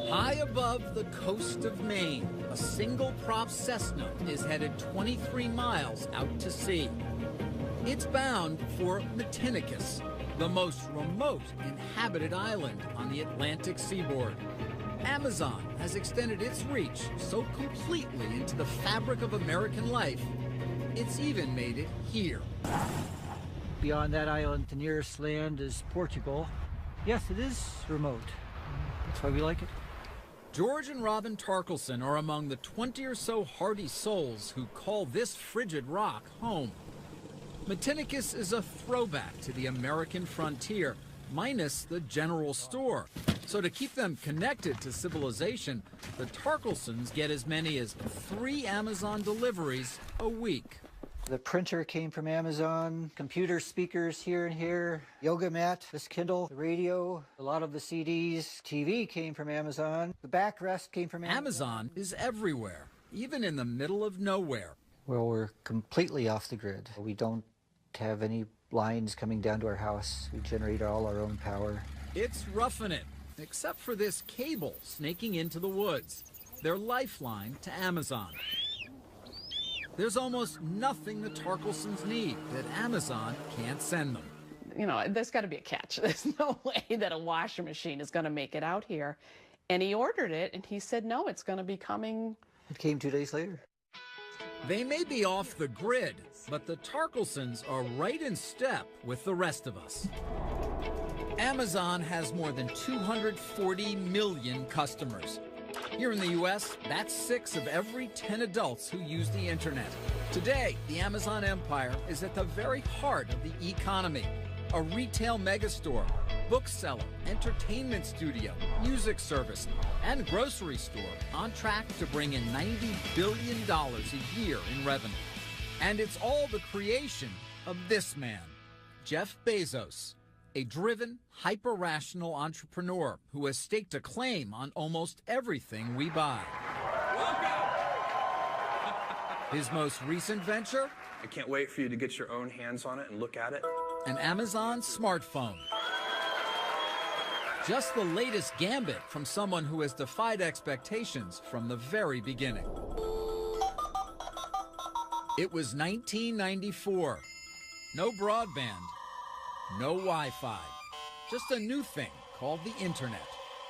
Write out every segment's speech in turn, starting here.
High above the coast of Maine, a single-prop Cessna is headed 23 miles out to sea. It's bound for Matinicus, the most remote inhabited island on the Atlantic seaboard. Amazon has extended its reach so completely into the fabric of American life, it's even made it here. Beyond that island, the nearest land is Portugal. Yes, it is remote. That's why we like it. George and Robin Tarkelson are among the 20 or so hardy souls who call this frigid rock home. Matinicus is a throwback to the American frontier, minus the general store. So to keep them connected to civilization, the Tarkelsons get as many as 3 Amazon deliveries a week. The printer came from Amazon, computer speakers here and here, yoga mat, this Kindle, the radio, a lot of the CDs, TV came from Amazon, the backrest came from Amazon. Amazon is everywhere, even in the middle of nowhere. Well, we're completely off the grid. We don't have any lines coming down to our house. We generate all our own power. It's roughing it, except for this cable snaking into the woods, their lifeline to Amazon. There's almost nothing the Tarkelsons need that Amazon can't send them. You know, there's got to be a catch. There's no way that a washer machine is going to make it out here. And he ordered it, and he said, no, it's going to be coming. It came 2 days later. They may be off the grid, but the Tarkelsons are right in step with the rest of us. Amazon has more than 240 million customers. Here in the U.S., that's 6 of every 10 adults who use the internet. Today, the Amazon empire is at the very heart of the economy. A retail megastore, bookseller, entertainment studio, music service, and grocery store on track to bring in $90 billion a year in revenue. And it's all the creation of this man, Jeff Bezos, a driven, hyper-rational entrepreneur who has staked a claim on almost everything we buy. His most recent venture? I can't wait for you to get your own hands on it and look at it. An Amazon smartphone. Just the latest gambit from someone who has defied expectations from the very beginning. It was 1994. No broadband. No Wi-Fi, just a new thing called the internet.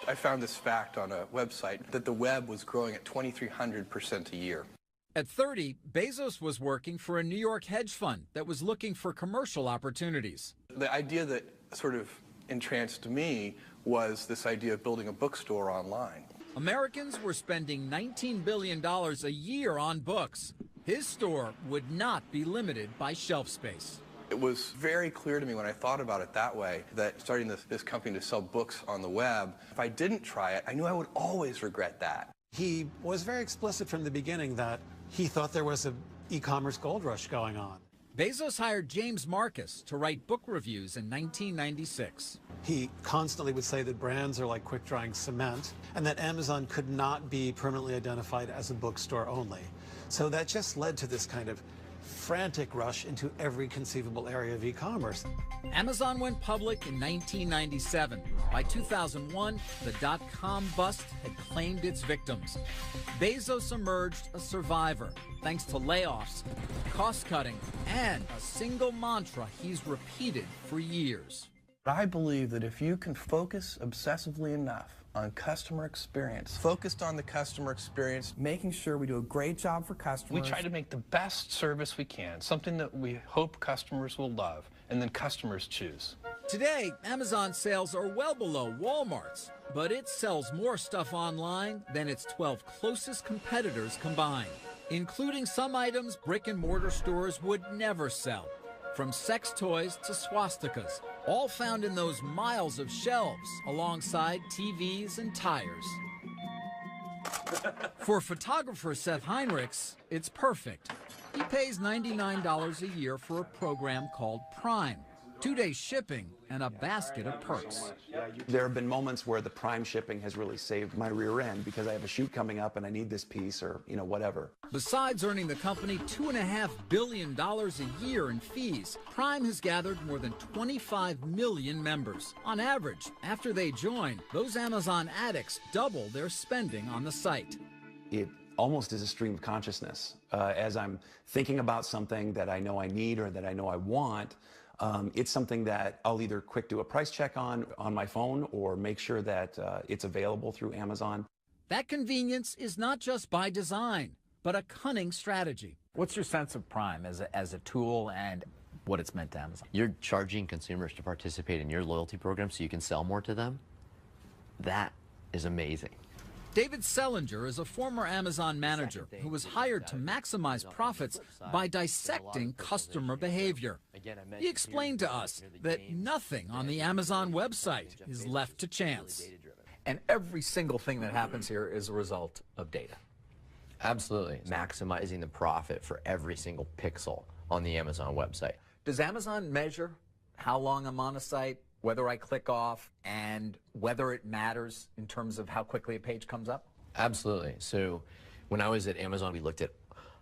I found this fact on a website that the web was growing at 2,300% a year. At 30, Bezos was working for a New York hedge fund that was looking for commercial opportunities. The idea that sort of entranced me was this idea of building a bookstore online. Americans were spending $19 billion a year on books. His store would not be limited by shelf space. It was very clear to me when I thought about it that way that starting this company to sell books on the web, if I didn't try it, I knew I would always regret that. He was very explicit from the beginning that he thought there was an e-commerce gold rush going on. Bezos hired James Marcus to write book reviews in 1996. He constantly would say that brands are like quick-drying cement and that Amazon could not be permanently identified as a bookstore only. So that just led to this kind of frantic rush into every conceivable area of e-commerce. Amazon went public in 1997. By 2001, the dot-com bust had claimed its victims. Bezos emerged a survivor thanks to layoffs, cost-cutting, and a single mantra he's repeated for years. I believe that if you can focus obsessively enough on customer experience, focused on the customer experience, making sure we do a great job for customers. We try to make the best service we can, something that we hope customers will love, and then customers choose. Today, Amazon sales are well below Walmart's, but it sells more stuff online than its 12 closest competitors combined, including some items brick-and-mortar stores would never sell, from sex toys to swastikas, all found in those miles of shelves alongside TVs and tires. For photographer Seth Heinrichs, it's perfect. He pays $99 a year for a program called Prime. 2-day shipping, and a basket of perks. There have been moments where the Prime shipping has really saved my rear end because I have a shoot coming up and I need this piece or, whatever. Besides earning the company $2.5 billion a year in fees, Prime has gathered more than 25 million members. On average, after they join, those Amazon addicts double their spending on the site. It almost is a stream of consciousness. As I'm thinking about something that I know I need or that I know I want, it's something that I'll either quick do a price check on my phone or make sure that it's available through Amazon. That convenience is not just by design, but a cunning strategy. What's your sense of Prime as a tool and what it's meant to Amazon? You're charging consumers to participate in your loyalty program so you can sell more to them. That is amazing. David Selinger is a former Amazon manager who was hired to maximize profits by dissecting customer behavior. He explained to us that nothing on the Amazon website is left to chance. And every single thing that happens here is a result of data. Absolutely. Maximizing the profit for every single pixel on the Amazon website. Does Amazon measure how long I'm on a site, whether I click off, and whether it matters in terms of how quickly a page comes up? Absolutely. So when I was at Amazon, we looked at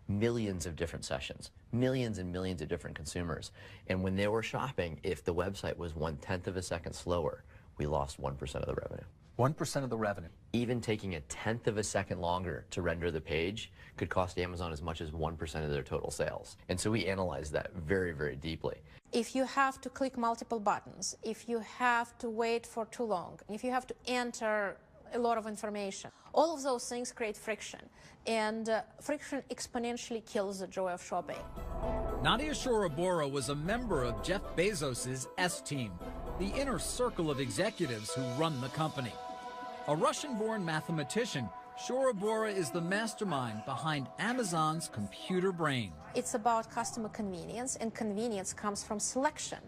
millions of different sessions, millions and millions of different consumers. And when they were shopping, if the website was 1/10 of a second slower, we lost 1% of the revenue. 1% of the revenue. Even taking 1/10 of a second longer to render the page could cost Amazon as much as 1% of their total sales. And so we analyzed that very, very deeply. If you have to click multiple buttons, if you have to wait for too long, if you have to enter a lot of information, all of those things create friction. And friction exponentially kills the joy of shopping. Nadia Shorobora was a member of Jeff Bezos' S-Team, the inner circle of executives who run the company. A Russian-born mathematician, Shorobora is the mastermind behind Amazon's computer brain. It's about customer convenience, and convenience comes from selection.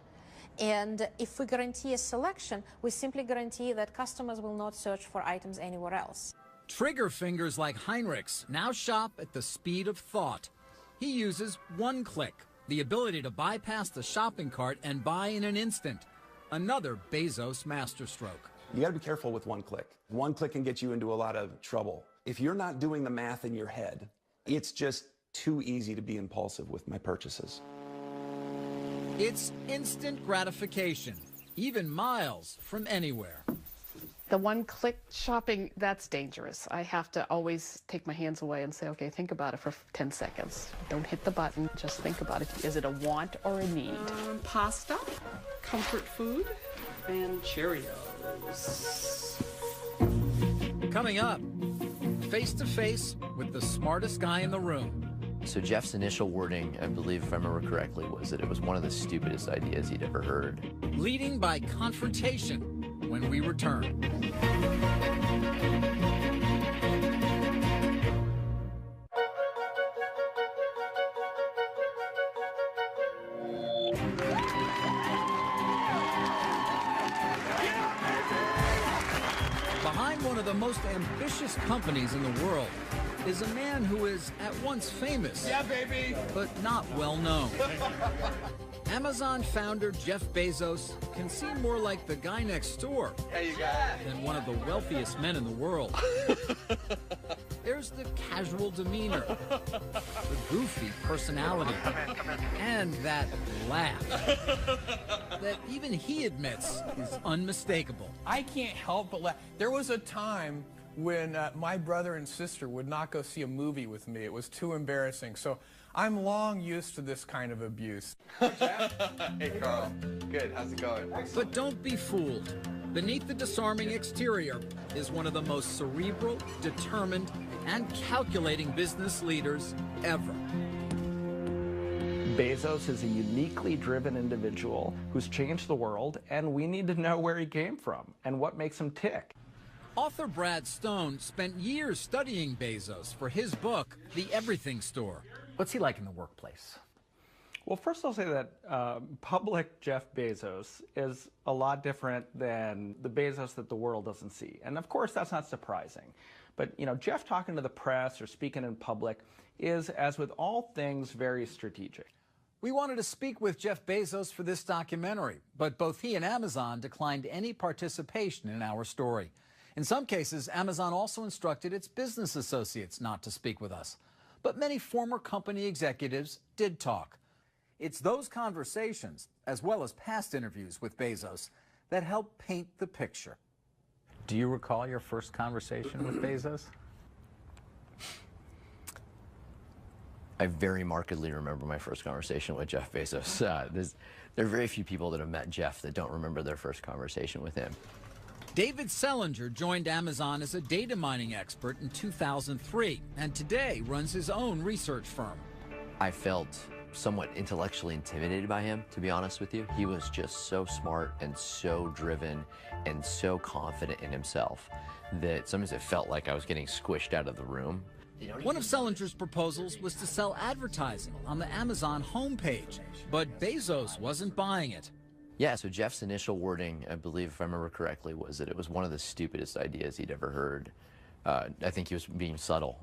And if we guarantee a selection, we simply guarantee that customers will not search for items anywhere else. Trigger fingers like Heinrich's now shop at the speed of thought. He uses one click, the ability to bypass the shopping cart and buy in an instant. Another Bezos masterstroke. You got to be careful with one click. One click can get you into a lot of trouble. If you're not doing the math in your head, it's just too easy to be impulsive with my purchases. It's instant gratification, even miles from anywhere. The one-click shopping, that's dangerous. I have to always take my hands away and say, okay, think about it for 10 seconds. Don't hit the button, just think about it. Is it a want or a need? Pasta, comfort food, and Cheerios. Coming up, face-to-face with the smartest guy in the room. So Jeff's initial wording, I believe if I remember correctly, was that it was one of the stupidest ideas he'd ever heard. Leading by confrontation when we return. Behind one of the most ambitious companies in the world is a man who is at once famous, but not well known. Amazon founder Jeff Bezos can seem more like the guy next door than one of the wealthiest men in the world. There's the casual demeanor, the goofy personality, and that laugh that even he admits is unmistakable. I can't help but laugh. There was a time when my brother and sister would not go see a movie with me. It was too embarrassing. So I'm long used to this kind of abuse. Hey, Carl. Good. How's it going? But don't be fooled. Beneath the disarming exterior is one of the most cerebral, determined, and calculating business leaders ever. Bezos is a uniquely driven individual who's changed the world, and we need to know where he came from and what makes him tick. Author Brad Stone spent years studying Bezos for his book, The Everything Store. What's he like in the workplace? Well, first I'll say that public Jeff Bezos is a lot different than the Bezos that the world doesn't see. And of course, that's not surprising. But, you know, Jeff talking to the press or speaking in public is, as with all things, very strategic. We wanted to speak with Jeff Bezos for this documentary, but both he and Amazon declined any participation in our story. In some cases, Amazon also instructed its business associates not to speak with us. But many former company executives did talk. It's those conversations, as well as past interviews with Bezos, that help paint the picture. Do you recall your first conversation with Bezos? I very markedly remember my first conversation with Jeff Bezos. There are very few people that have met Jeff that don't remember their first conversation with him. David Selinger joined Amazon as a data mining expert in 2003 and today runs his own research firm. I felt somewhat intellectually intimidated by him, to be honest with you. He was just so smart and so driven and so confident in himself that sometimes it felt like I was getting squished out of the room. One of Selinger's proposals was to sell advertising on the Amazon homepage, but Bezos wasn't buying it. Yeah, so Jeff's initial wording, I believe, if I remember correctly, was that it was one of the stupidest ideas he'd ever heard. I think he was being subtle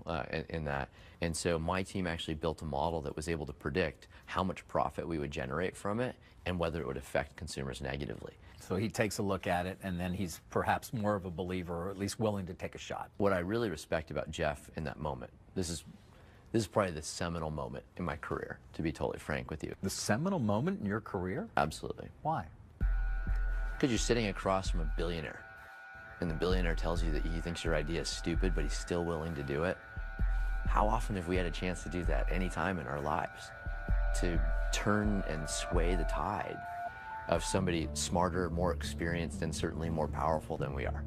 in that. And so my team actually built a model that was able to predict how much profit we would generate from it and whether it would affect consumers negatively. So he takes a look at it, and then he's perhaps more of a believer, or at least willing to take a shot. What I really respect about Jeff in that moment, this is probably the seminal moment in my career, to be totally frank with you. The seminal moment in your career? Absolutely. Why? Because you're sitting across from a billionaire, and the billionaire tells you that he thinks your idea is stupid, but he's still willing to do it. How often have we had a chance to do that any time in our lives? To turn and sway the tide of somebody smarter, more experienced, and certainly more powerful than we are.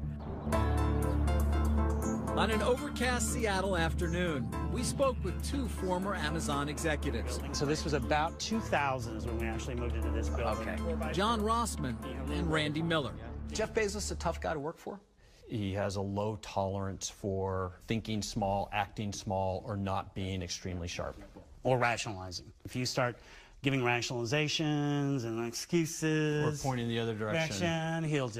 On an overcast Seattle afternoon, we spoke with two former Amazon executives. So this was about 2000 is when we actually moved into this building. Okay. John Rossman and Randy Miller. Jeff Bezos a tough guy to work for? He has a low tolerance for thinking small, acting small, or not being extremely sharp. Or rationalizing. If you start giving rationalizations and excuses, or pointing the other direction, he'll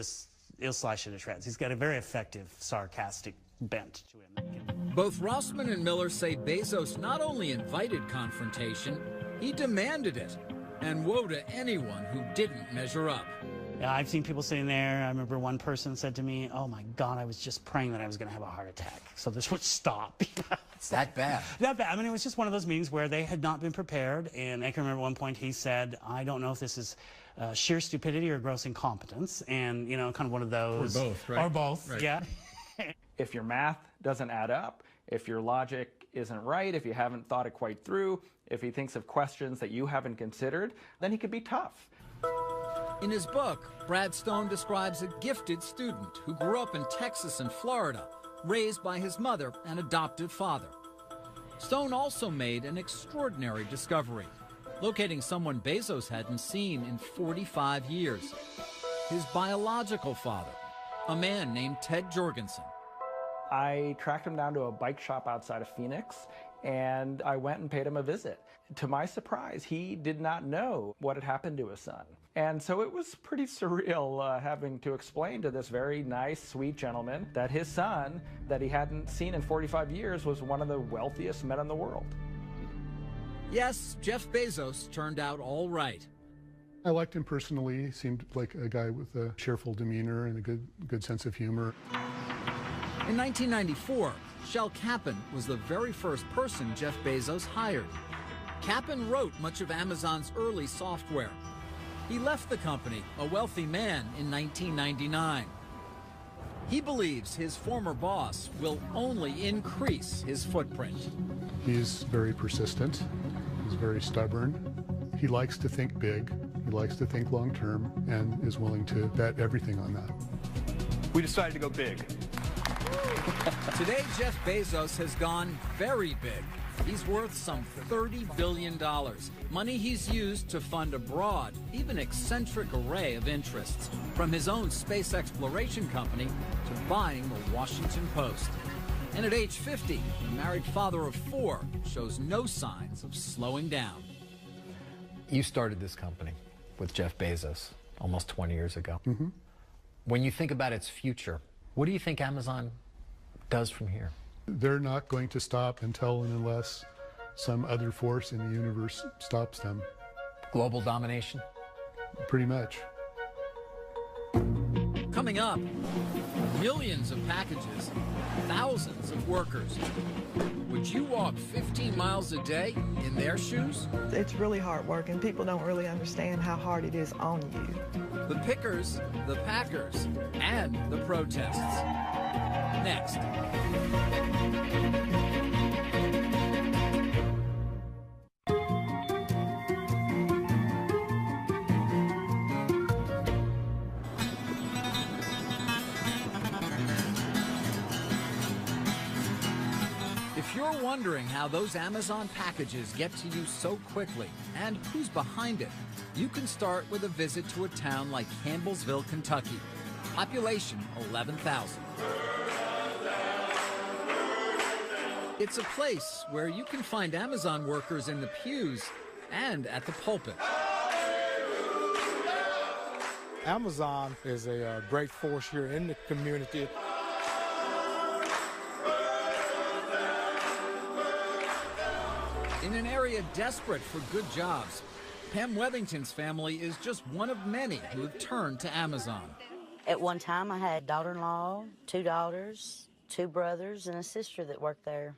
slice you to shreds. He's got a very effective, sarcastic bent to him. Both Rossman and Miller say Bezos not only invited confrontation, he demanded it, and woe to anyone who didn't measure up. Yeah, I've seen people sitting there. I remember one person said to me, "Oh my God, I was just praying that I was going to have a heart attack, so this would stop." It's that bad. That bad. I mean, it was just one of those meetings where they had not been prepared, and I can remember one point he said, "I don't know if this is sheer stupidity or gross incompetence," and kind of one of those. Or both, right? Or both, right. Yeah. If your math doesn't add up, if your logic isn't right, if you haven't thought it quite through, if he thinks of questions that you haven't considered, then he could be tough. In his book, Brad Stone describes a gifted student who grew up in Texas and Florida, raised by his mother and adoptive father. Stone also made an extraordinary discovery, locating someone Bezos hadn't seen in 45 years. His biological father, a man named Ted Jorgensen. I tracked him down to a bike shop outside of Phoenix, and I went and paid him a visit. To my surprise, he did not know what had happened to his son. And so it was pretty surreal having to explain to this very nice, sweet gentleman that his son, that he hadn't seen in 45 years, was one of the wealthiest men in the world. Yes, Jeff Bezos turned out all right. I liked him personally. He seemed like a guy with a cheerful demeanor and a good sense of humor. In 1994, Shel Kappan was the very first person Jeff Bezos hired. Kappan wrote much of Amazon's early software. He left the company, a wealthy man, in 1999. He believes his former boss will only increase his footprint. He's very persistent. He's very stubborn. He likes to think big. He likes to think long term and is willing to bet everything on that. We decided to go big. Today, Jeff Bezos has gone very big. He's worth some $30 billion, money he's used to fund a broad, even eccentric array of interests, from his own space exploration company to buying the Washington Post. And at age 50, the married father of 4 shows no signs of slowing down. You started this company with Jeff Bezos almost 20 years ago. Mm-hmm. When you think about its future, what do you think Amazon does from here? They're not going to stop until and unless some other force in the universe stops them. Global domination? Pretty much. Coming up, millions of packages, thousands of workers. Would you walk 15 miles a day in their shoes? It's really hard work, and people don't really understand how hard it is on you. The pickers, the packers, and the protests. Next. If you're wondering how those Amazon packages get to you so quickly and who's behind it, you can start with a visit to a town like Campbellsville, Kentucky. Population 11,000. It's a place where you can find Amazon workers in the pews and at the pulpit. Amazon is a great force here in the community. In an area desperate for good jobs, Pam Wethington's family is just one of many who have turned to Amazon. At one time, I had a daughter-in-law, 2 daughters, 2 brothers, and a sister that worked there.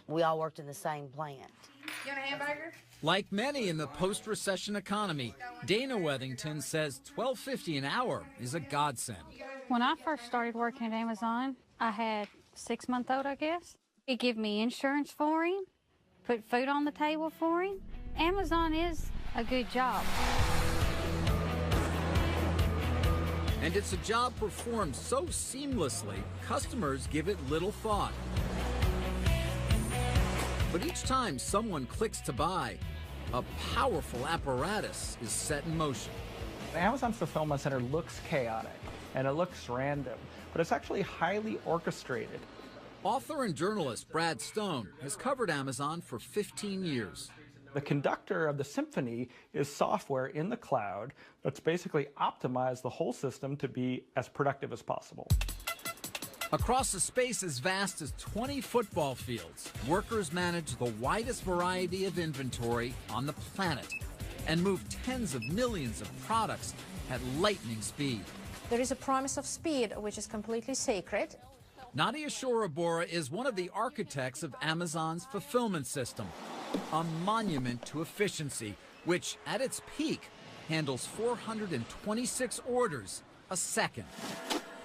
We all worked in the same plant. You want a hamburger? Like many in the post-recession economy, Dana Wethington says $12.50 an hour is a godsend. When I first started working at Amazon, I had a 6-month-old, I guess. It gave me insurance for him, put food on the table for him. Amazon is a good job. And it's a job performed so seamlessly, customers give it little thought. But each time someone clicks to buy, a powerful apparatus is set in motion. Amazon's fulfillment center looks chaotic and it looks random, but it's actually highly orchestrated. Author and journalist Brad Stone has covered Amazon for 15 years. The conductor of the symphony is software in the cloud that's basically optimized the whole system to be as productive as possible. Across a space as vast as 20 football fields, workers manage the widest variety of inventory on the planet and move tens of millions of products at lightning speed. There is a promise of speed, which is completely sacred. Nadia Shorabora is one of the architects of Amazon's fulfillment system, a monument to efficiency, which at its peak handles 426 orders a second.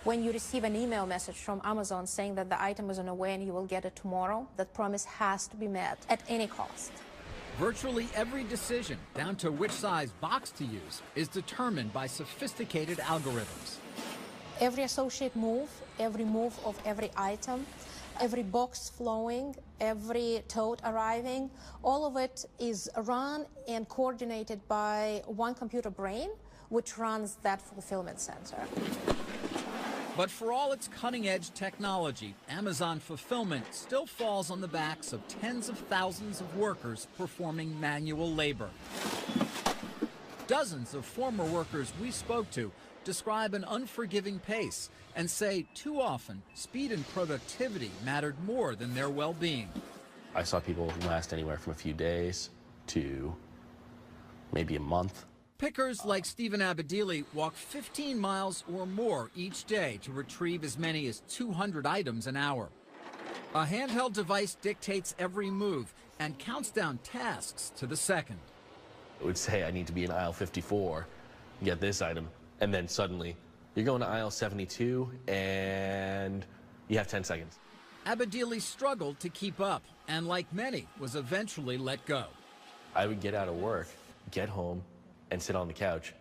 When you receive an email message from Amazon saying that the item is on the way and you will get it tomorrow, that promise has to be met at any cost. Virtually every decision, down to which size box to use, is determined by sophisticated algorithms. Every associate move, every move of every item, every box flowing, every tote arriving, all of it is run and coordinated by one computer brain, which runs that fulfillment center. But for all its cutting-edge technology, Amazon fulfillment still falls on the backs of tens of thousands of workers performing manual labor. Dozens of former workers we spoke to describe an unforgiving pace and say too often speed and productivity mattered more than their well-being. I saw people last anywhere from a few days to maybe a month. Pickers like Stephen Abedili walk 15 miles or more each day to retrieve as many as 200 items an hour. A handheld device dictates every move and counts down tasks to the second. It would say I need to be in aisle 54, get this item, and then suddenly you're going to aisle 72 and you have 10 seconds. Abedili struggled to keep up and, like many, was eventually let go. I would get out of work, get home, and sit on the couch,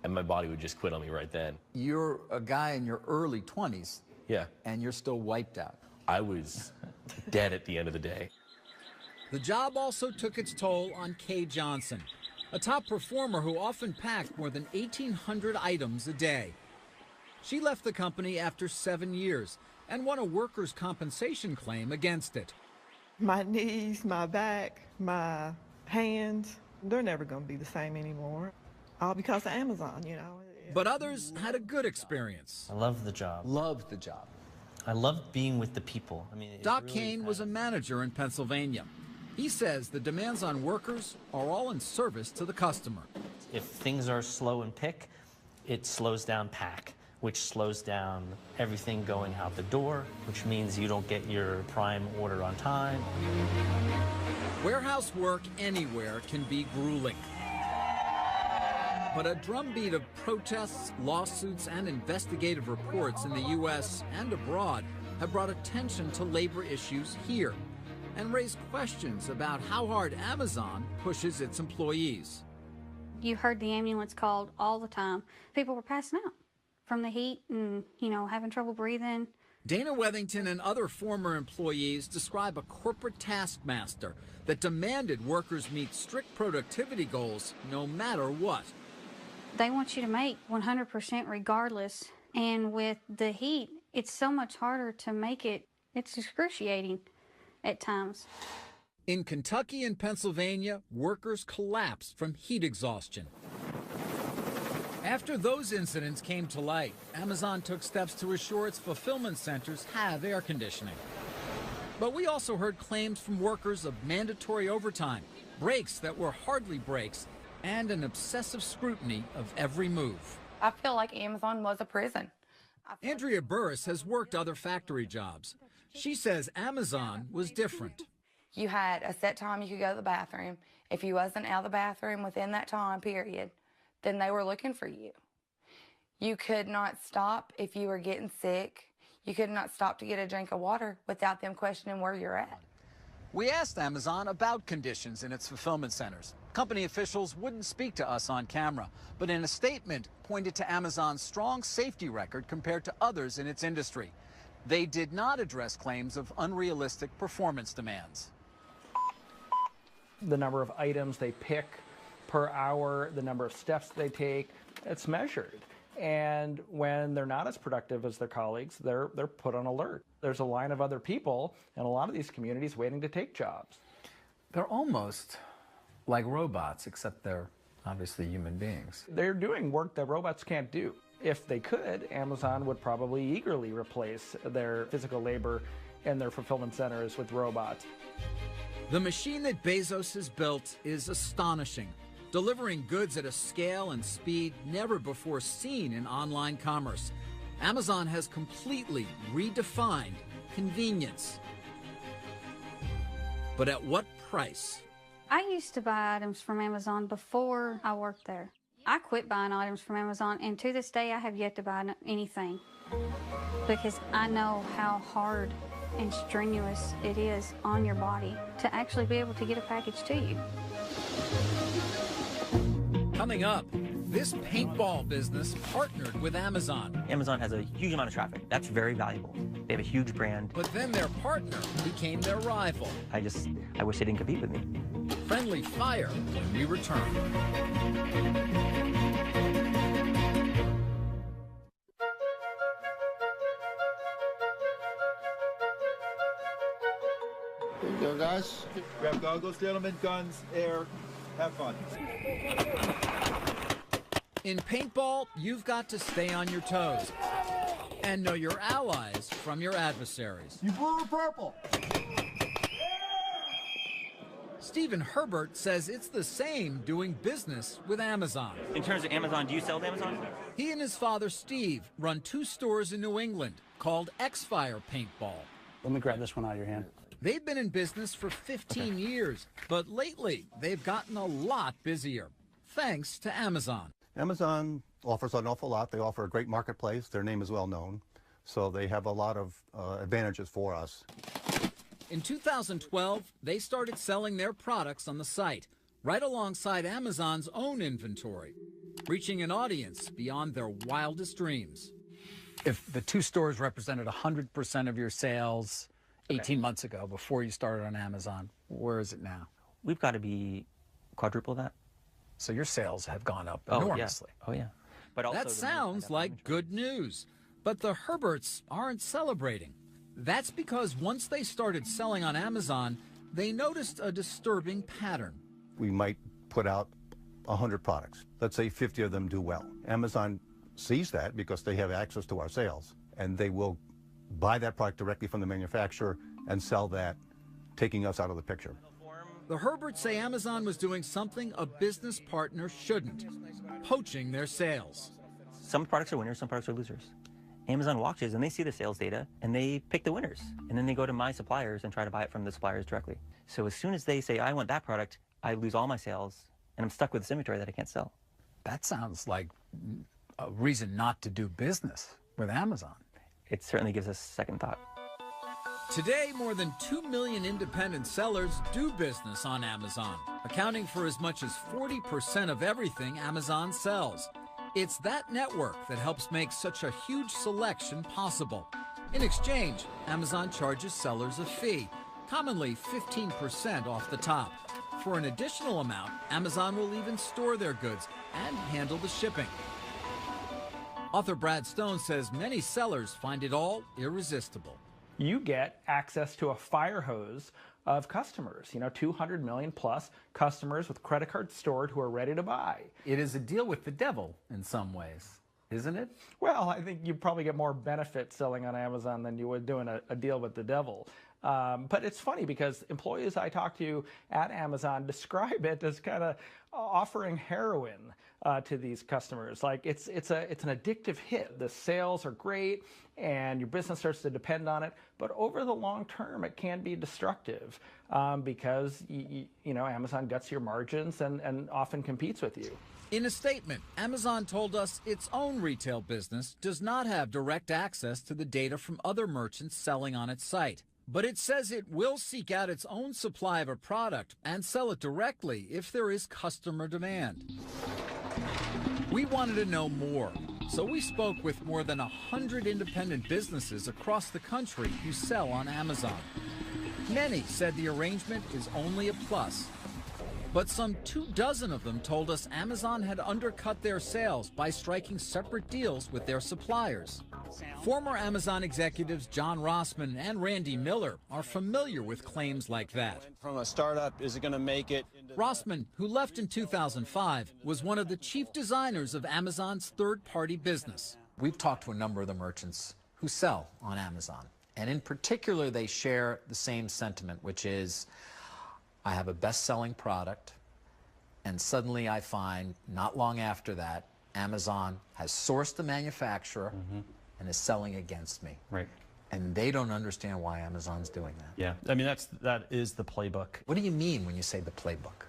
and my body would just quit on me right then. You're a guy in your early 20s. Yeah. And you're still wiped out. I was dead at the end of the day. The job also took its toll on Kay Johnson, a top performer who often packed more than 1,800 items a day. She left the company after 7 years and won a workers' compensation claim against it. My knees, my back, my hands, they're never going to be the same anymore. All because of Amazon, you know. But others had a good experience. I love the job. Loved the job. I loved being with the people. I mean, Doc Kane was a manager in Pennsylvania. He says the demands on workers are all in service to the customer. If things are slow in pick, it slows down pack, which slows down everything going out the door, which means you don't get your prime order on time. Warehouse work anywhere can be grueling. But a drumbeat of protests, lawsuits, and investigative reports in the U.S. and abroad have brought attention to labor issues here and raised questions about how hard Amazon pushes its employees. You heard the ambulance called all the time. People were passing out from the heat and, having trouble breathing. Dana Wethington and other former employees describe a corporate taskmaster that demanded workers meet strict productivity goals no matter what. They want you to make 100% regardless. And with the heat, it's so much harder to make it. It's excruciating at times. In Kentucky and Pennsylvania, workers collapsed from heat exhaustion. After those incidents came to light, Amazon took steps to assure its fulfillment centers have air conditioning. But we also heard claims from workers of mandatory overtime, breaks that were hardly breaks, and an obsessive scrutiny of every move. I feel like Amazon was a prison. Andrea Burris has worked other factory jobs. She says Amazon was different. You had a set time you could go to the bathroom. If you wasn't out of the bathroom within that time period, then they were looking for you. You could not stop if you were getting sick. You could not stop to get a drink of water without them questioning where you're at. We asked Amazon about conditions in its fulfillment centers. Company officials wouldn't speak to us on camera, but in a statement pointed to Amazon's strong safety record compared to others in its industry. They did not address claims of unrealistic performance demands. The number of items they pick per hour, the number of steps they take, it's measured. And when they're not as productive as their colleagues, they're put on alert. There's a line of other people in a lot of these communities waiting to take jobs. They're almost like robots, except they're obviously human beings. They're doing work that robots can't do. If they could, Amazon would probably eagerly replace their physical labor in their fulfillment centers with robots. The machine that Bezos has built is astonishing, delivering goods at a scale and speed never before seen in online commerce. Amazon has completely redefined convenience. But at what price? I used to buy items from Amazon before I worked there. I quit buying items from Amazon, and to this day, I have yet to buy anything because I know how hard and strenuous it is on your body to actually be able to get a package to you. Coming up, this paintball business partnered with Amazon. Amazon has a huge amount of traffic. That's very valuable. They have a huge brand. But then their partner became their rival. I wish they didn't compete with me. Friendly fire when we return. Here you go, guys. Grab goggles, gentlemen, guns, air. Have fun. In paintball, you've got to stay on your toes and know your allies from your adversaries. You blue or purple? Stephen Herbert says it's the same doing business with Amazon. In terms of Amazon, do you sell to Amazon? He and his father, Steve, run 2 stores in New England called X-Fire Paintball. Let me grab this one out of your hand. They've been in business for 15 years, but lately they've gotten a lot busier, thanks to Amazon. Amazon offers an awful lot. They offer a great marketplace. Their name is well known, so they have a lot of advantages for us. In 2012, they started selling their products on the site, right alongside Amazon's own inventory, reaching an audience beyond their wildest dreams. If the 2 stores represented 100% of your sales 18 months ago, before you started on Amazon, where is it now? We've got to be quadruple that. So your sales have gone up enormously. Oh, yeah. But also that sounds like good news, but the Herberts aren't celebrating. That's because once they started selling on Amazon, they noticed a disturbing pattern. We might put out 100 products. Let's say 50 of them do well. Amazon sees that because they have access to our sales, and they will buy that product directly from the manufacturer and sell that, taking us out of the picture. The Herberts say Amazon was doing something a business partner shouldn't, poaching their sales. Some products are winners, some products are losers. Amazon watches and they see the sales data and they pick the winners. And then they go to my suppliers and try to buy it from the suppliers directly. So as soon as they say, I want that product, I lose all my sales and I'm stuck with this inventory that I can't sell. That sounds like a reason not to do business with Amazon. It certainly gives us second thought. Today, more than 2 million independent sellers do business on Amazon, accounting for as much as 40% of everything Amazon sells. It's that network that helps make such a huge selection possible. In exchange, Amazon charges sellers a fee, commonly 15% off the top. For an additional amount, Amazon will even store their goods and handle the shipping. Author Brad Stone says many sellers find it all irresistible. You get access to a fire hose of customers, 200 million plus customers with credit cards stored who are ready to buy. It is a deal with the devil in some ways, isn't it? Well, I think you probably get more benefit selling on Amazon than you would doing a deal with the devil. But it's funny because employees I talk to at Amazon describe it as kind of offering heroin to these customers. Like it's an addictive hit. The sales are great and your business starts to depend on it. But over the long term, it can be destructive because Amazon gets your margins and often competes with you. In a statement, Amazon told us its own retail business does not have direct access to the data from other merchants selling on its site. But it says it will seek out its own supply of a product and sell it directly if there is customer demand. We wanted to know more, so we spoke with more than 100 independent businesses across the country who sell on Amazon. Many said the arrangement is only a plus. But some 24 of them told us Amazon had undercut their sales by striking separate deals with their suppliers. Former Amazon executives John Rossman and Randy Miller are familiar with claims like that. From a startup, is it going to make it? Rossman, who left in 2005, was one of the chief designers of Amazon's third-party business. We've talked to a number of the merchants who sell on Amazon, and in particular, they share the same sentiment, which is, I have a best-selling product, and suddenly I find, not long after that, Amazon has sourced the manufacturer and is selling against me. Right. And they don't understand why Amazon's doing that. Yeah, I mean, that is the playbook. What do you mean when you say the playbook?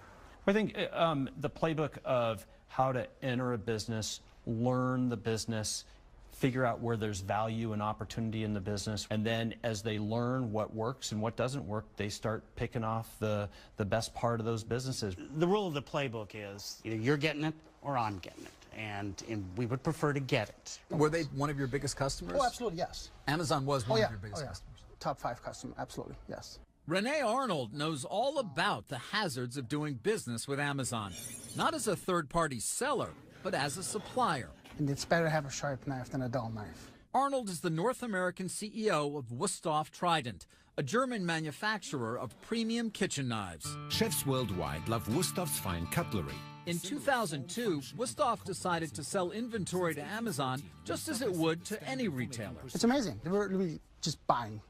I think the playbook of how to enter a business, learn the business, figure out where there's value and opportunity in the business, and then as they learn what works and what doesn't work, they start picking off the best part of those businesses. The rule of the playbook is either you're getting it or I'm getting it, and we would prefer to get it. Were they one of your biggest customers? Oh, absolutely, yes. Amazon was one of your biggest customers? Top 5 customer, absolutely, yes. Renee Arnold knows all about the hazards of doing business with Amazon, not as a third-party seller, but as a supplier. And it's better to have a sharp knife than a dull knife. Arnold is the North American CEO of Wusthof Trident, a German manufacturer of premium kitchen knives. Chefs worldwide love Wustof's fine cutlery. In 2002, Wusthof decided to sell inventory to Amazon just as it would to any retailer. It's amazing. They were really just buying,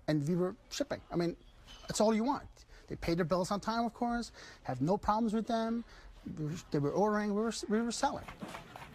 and we were shipping. I mean, that's all you want. They paid their bills on time, of course, have no problems with them. They were ordering, we were selling.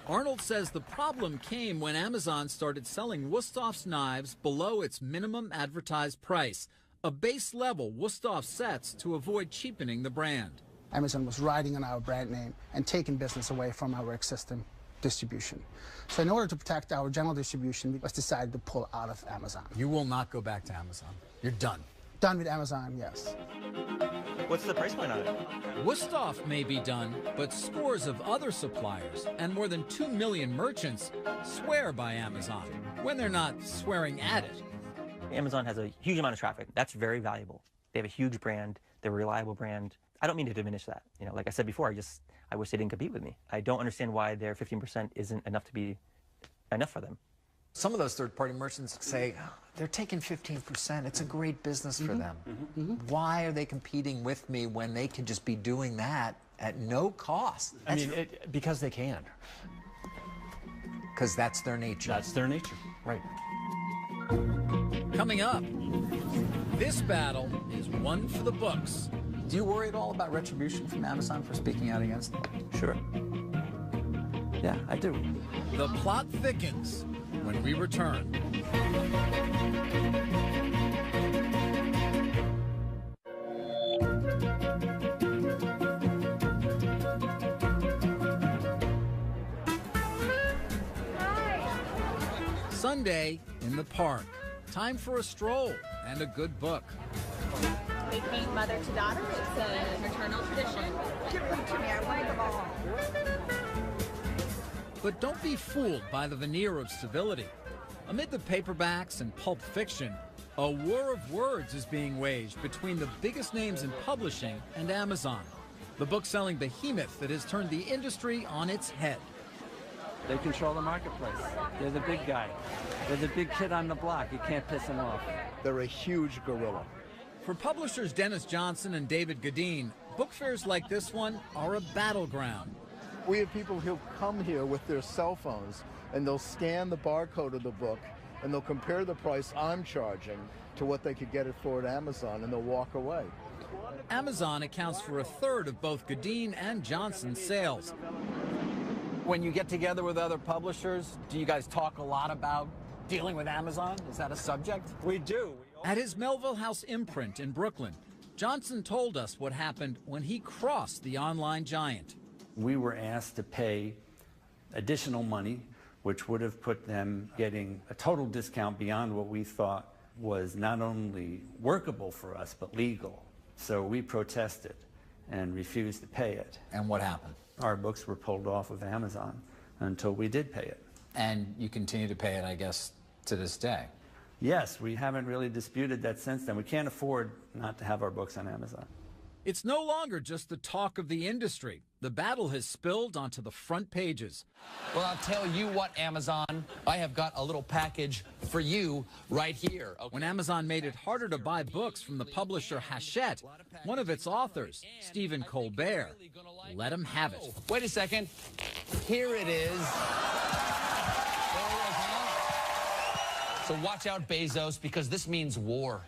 Arnold says the problem came when Amazon started selling Wustof's knives below its minimum advertised price, a base level Wusthof sets to avoid cheapening the brand. Amazon was riding on our brand name and taking business away from our existing distribution. So in order to protect our general distribution, we decided to pull out of Amazon. You will not go back to Amazon. You're done. Done with Amazon, yes. What's the price point on it? Wusthof may be done, but scores of other suppliers and more than 2 million merchants swear by Amazon when they're not swearing at it. Amazon has a huge amount of traffic. That's very valuable. They have a huge brand. They're a reliable brand. I don't mean to diminish that. Like I said before, I wish they didn't compete with me. I don't understand why their 15% isn't enough to be enough for them. Some of those third-party merchants say, they're taking 15%. It's a great business for them. Why are they competing with me when they could just be doing that at no cost? I mean, because they can. Because that's their nature. That's their nature, right. Coming up, this battle is one for the books. Do you worry at all about retribution from Amazon for speaking out against them? Sure. Yeah, I do. The plot thickens when we return. Sunday in the park. Time for a stroll and a good book. We paint mother to daughter. It's an eternal tradition. Give them to me. I want them all. But don't be fooled by the veneer of civility. Amid the paperbacks and pulp fiction, a war of words is being waged between the biggest names in publishing and Amazon, the book-selling behemoth that has turned the industry on its head. They control the marketplace. They're the big guy. They're the big kid on the block. You can't piss them off. They're a huge gorilla. For publishers Dennis Johnson and David Gadeen, book fairs like this one are a battleground. We have people who come here with their cell phones, and they'll scan the barcode of the book, and they'll compare the price I'm charging to what they could get it for at Amazon, and they'll walk away. Amazon accounts for a third of both Gadeen and Johnson's sales. When you get together with other publishers, do you guys talk a lot about dealing with Amazon? Is that a subject? We do. At his Melville House imprint in Brooklyn, Johnson told us what happened when he crossed the online giant. We were asked to pay additional money, which would have put them getting a total discount beyond what we thought was not only workable for us, but legal. So we protested and refused to pay it. And what happened? Our books were pulled off of Amazon until we did pay it. And you continue to pay it, I guess, to this day? Yes, we haven't really disputed that since then. We can't afford not to have our books on Amazon. It's no longer just the talk of the industry. The battle has spilled onto the front pages. Well, I'll tell you what, Amazon, I have got a little package for you right here. Okay. When Amazon made it harder to buy books from the publisher Hachette, one of its authors, Stephen Colbert, let him have it. Wait a second. Here it is. So watch out, Bezos, because this means war.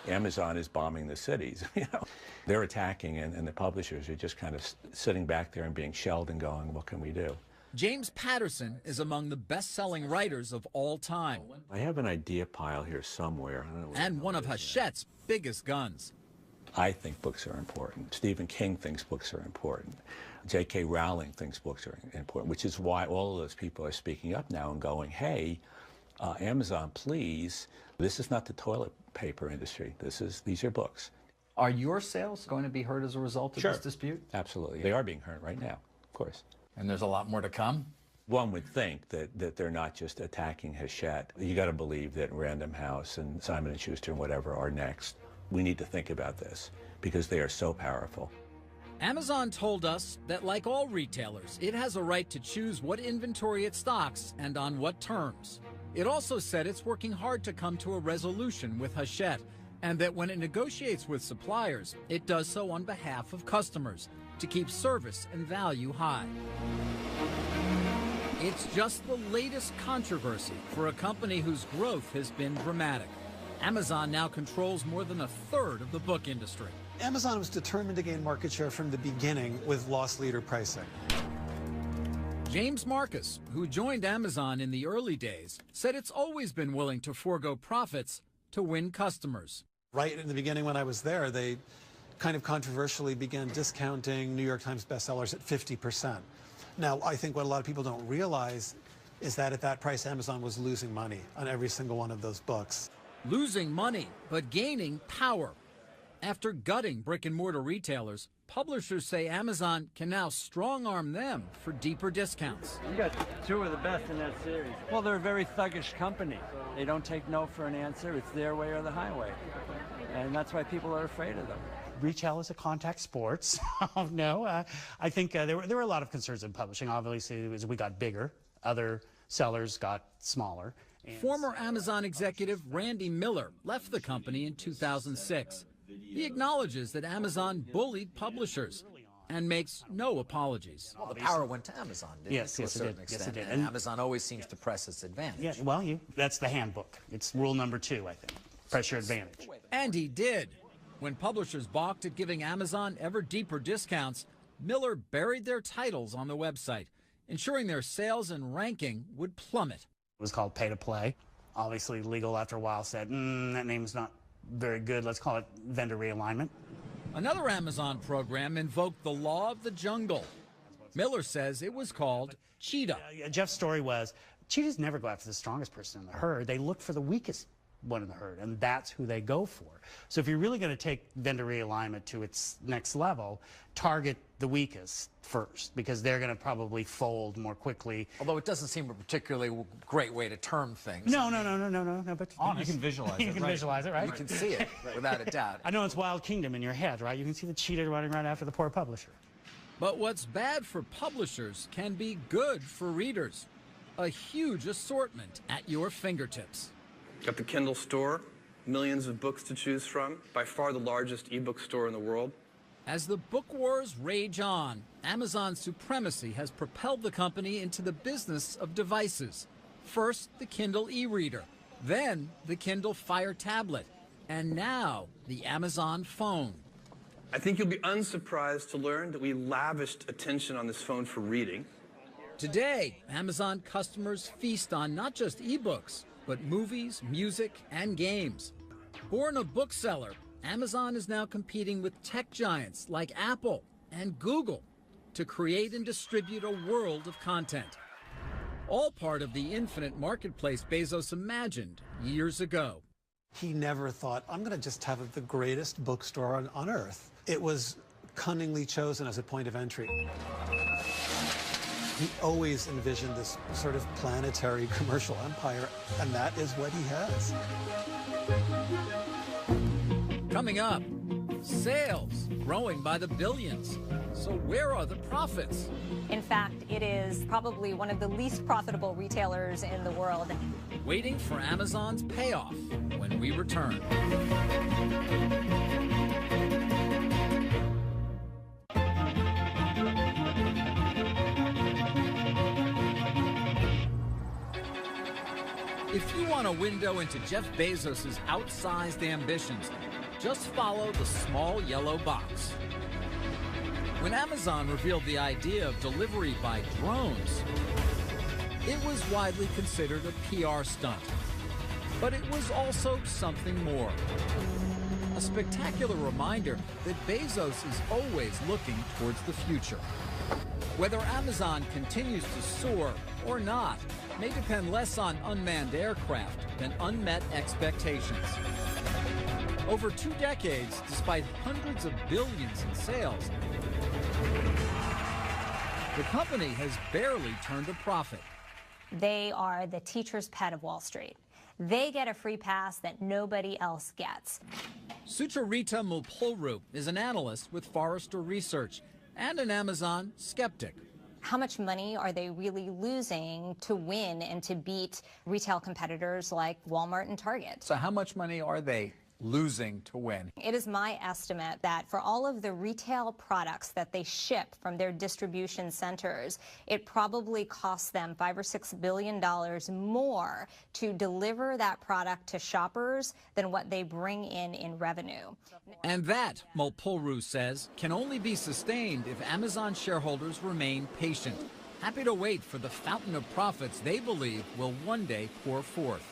Amazon is bombing the cities. You know, they're attacking, and the publishers are just kind of sitting back there and being shelled and going, what can we do? James Patterson is among the best-selling writers of all time. I have an idea pile here somewhere. I don't know and one of Hachette's biggest guns. I think books are important. Stephen King thinks books are important. J.K. Rowling thinks books are important, which is why all of those people are speaking up now and going, hey, Amazon, please, this is not the toilet paper industry. These are books. Are your sales going to be hurt as a result of this dispute? Absolutely. They are being hurt right now, of course. And there's a lot more to come? One would think that they're not just attacking Hachette. You got to believe that Random House and Simon & Schuster and whatever are next. We need to think about this because they are so powerful. Amazon told us that, like all retailers, it has a right to choose what inventory it stocks and on what terms. It also said it's working hard to come to a resolution with Hachette, and that when it negotiates with suppliers, it does so on behalf of customers to keep service and value high. It's just the latest controversy for a company whose growth has been dramatic. Amazon now controls more than a third of the book industry. Amazon was determined to gain market share from the beginning with loss leader pricing. James Marcus, who joined Amazon in the early days, said it's always been willing to forego profits to win customers. Right in the beginning when I was there, they kind of controversially began discounting New York Times bestsellers at 50%. Now, I think what a lot of people don't realize is that at that price, Amazon was losing money on every single one of those books. Losing money, but gaining power. After gutting brick-and-mortar retailers, publishers say Amazon can now strong-arm them for deeper discounts. You got two of the best in that series. Well, they're a very thuggish company. They don't take no for an answer. It's their way or the highway. And that's why people are afraid of them. Retail is a contact sport. I think there were a lot of concerns in publishing. Obviously, as we got bigger, other sellers got smaller. Former Amazon executive Randy Miller left the company in 2006. He acknowledges that Amazon bullied publishers and makes no apologies. Well, the power went to Amazon, didn't it, to a certain extent? Yes, it did. And Amazon always seems to press its advantage. Yeah, well, that's the handbook. It's rule number 2, I think. Press your advantage. And he did. When publishers balked at giving Amazon ever deeper discounts, Miller buried their titles on the website, ensuring their sales and ranking would plummet. It was called pay to play. Obviously, legal after a while said, that name's not very good. Let's call it vendor realignment. Another Amazon program invoked the law of the jungle. Miller says it was called Cheetah. Jeff's story was, cheetahs never go after the strongest person in the herd. They look for the weakest one in the herd, and that's who they go for. So if you're really going to take vendor realignment to its next level, target the weakest first, because they're going to probably fold more quickly. Although it doesn't seem a particularly great way to term things. No, but Honest. you can visualize it. You can visualize it, right? You can see it, without a doubt. I know it's Wild Kingdom in your head, right? You can see the cheetah running right after the poor publisher. But what's bad for publishers can be good for readers. A huge assortment at your fingertips. Got the Kindle store, millions of books to choose from, by far the largest ebook store in the world. As the book wars rage on, Amazon's supremacy has propelled the company into the business of devices. First, the Kindle e-reader, then the Kindle Fire tablet, and now the Amazon phone. I think you'll be unsurprised to learn that we lavished attention on this phone for reading. Today, Amazon customers feast on not just ebooks, but movies, music, and games. Born a bookseller, Amazon is now competing with tech giants like Apple and Google to create and distribute a world of content. All part of the infinite marketplace Bezos imagined years ago. He never thought, I'm going to just have the greatest bookstore on earth. It was cunningly chosen as a point of entry. He always envisioned this sort of planetary commercial empire, and that is what he has. Coming up, sales growing by the billions. So where are the profits? In fact, it is probably one of the least profitable retailers in the world. Waiting for Amazon's payoff when we return. If you want a window into Jeff Bezos' outsized ambitions, just follow the small yellow box. When Amazon revealed the idea of delivery by drones, it was widely considered a PR stunt. But it was also something more. A spectacular reminder that Bezos is always looking towards the future. Whether Amazon continues to soar or not may depend less on unmanned aircraft than unmet expectations. Over 2 decades, despite hundreds of billions in sales, the company has barely turned a profit. They are the teacher's pet of Wall Street. They get a free pass that nobody else gets. Sucharita Mulpolru is an analyst with Forrester Research and an Amazon skeptic. How much money are they really losing to win and to beat retail competitors like Walmart and Target? So how much money are they losing to win? It is my estimate that for all of the retail products that they ship from their distribution centers, it probably costs them $5 or $6 billion more to deliver that product to shoppers than what they bring in revenue. And that, Mulpolru says, can only be sustained if Amazon shareholders remain patient, happy to wait for the fountain of profits they believe will one day pour forth.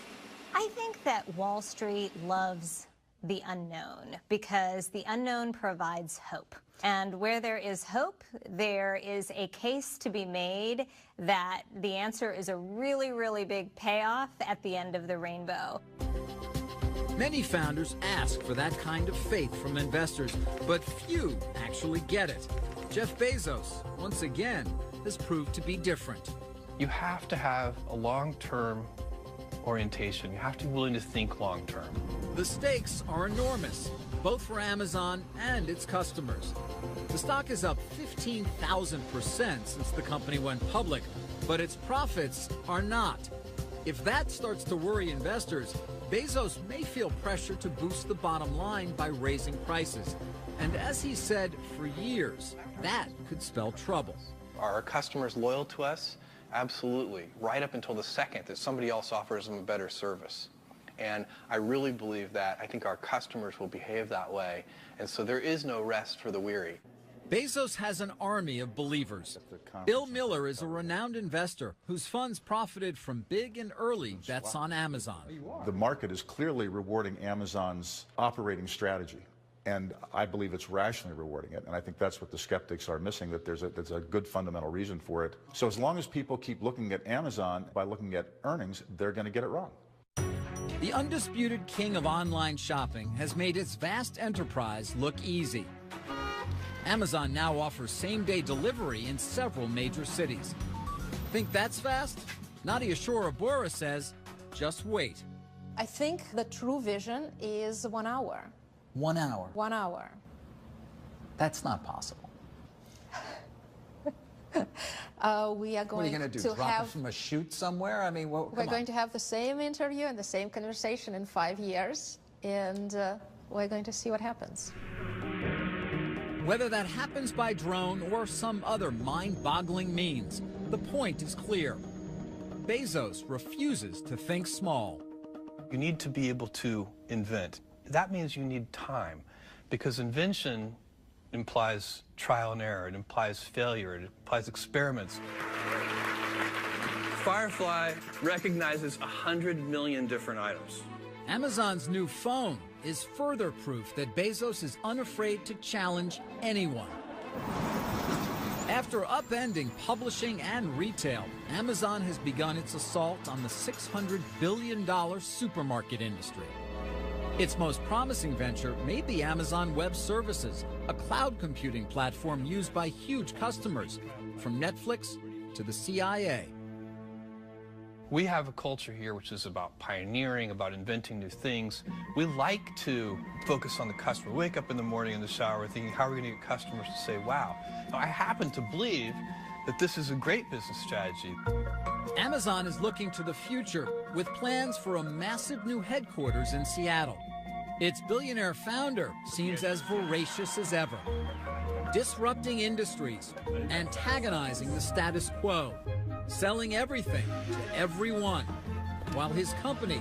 I think that Wall Street loves the unknown because the unknown provides hope. And where there is hope, there is a case to be made that the answer is a really, really big payoff at the end of the rainbow. Many founders ask for that kind of faith from investors, but few actually get it. Jeff Bezos, once again, has proved to be different. You have to have a long-term orientation. You have to be willing to think long-term. The stakes are enormous, both for Amazon and its customers. The stock is up 15,000% since the company went public, but its profits are not. If that starts to worry investors, Bezos may feel pressure to boost the bottom line by raising prices. And as he said for years, that could spell trouble. Are our customers loyal to us? Absolutely, right up until the second that somebody else offers them a better service. And I really believe that. I think our customers will behave that way. And so there is no rest for the weary. Bezos has an army of believers. Bill Miller is a renowned investor whose funds profited from big and early bets on Amazon. The market is clearly rewarding Amazon's operating strategy, and I believe it's rationally rewarding it, and I think that's what the skeptics are missing, that there's a good fundamental reason for it. So as long as people keep looking at Amazon by looking at earnings, they're going to get it wrong. The undisputed king of online shopping has made its vast enterprise look easy. Amazon now offers same-day delivery in several major cities. Think that's fast? Nadia Shorabura says, just wait. I think the true vision is 1 hour. 1 hour? 1 hour. That's not possible. We are going what are you going to do? Drop have, it from a chute somewhere? I mean, we're going to have the same interview and the same conversation in 5 years, and we're going to see what happens. Whether that happens by drone or some other mind-boggling means, the point is clear. Bezos refuses to think small. You need to be able to invent. That means you need time, because invention implies trial and error, it implies failure, it implies experiments. Firefly recognizes 100 million different items. Amazon's new phone is further proof that Bezos is unafraid to challenge anyone. After upending publishing and retail, Amazon has begun its assault on the $600 billion supermarket industry. Its most promising venture may be Amazon Web Services, a cloud computing platform used by huge customers, from Netflix to the CIA. We have a culture here which is about pioneering, about inventing new things. We like to focus on the customer. We wake up in the morning in the shower thinking, how are we going to get customers to say, wow? I happen to believe that this is a great business strategy. Amazon is looking to the future with plans for a massive new headquarters in Seattle. Its billionaire founder seems as voracious as ever, disrupting industries, antagonizing the status quo, selling everything to everyone, while his company,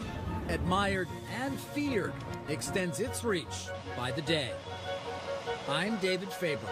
admired and feared, extends its reach by the day. I'm David Faber.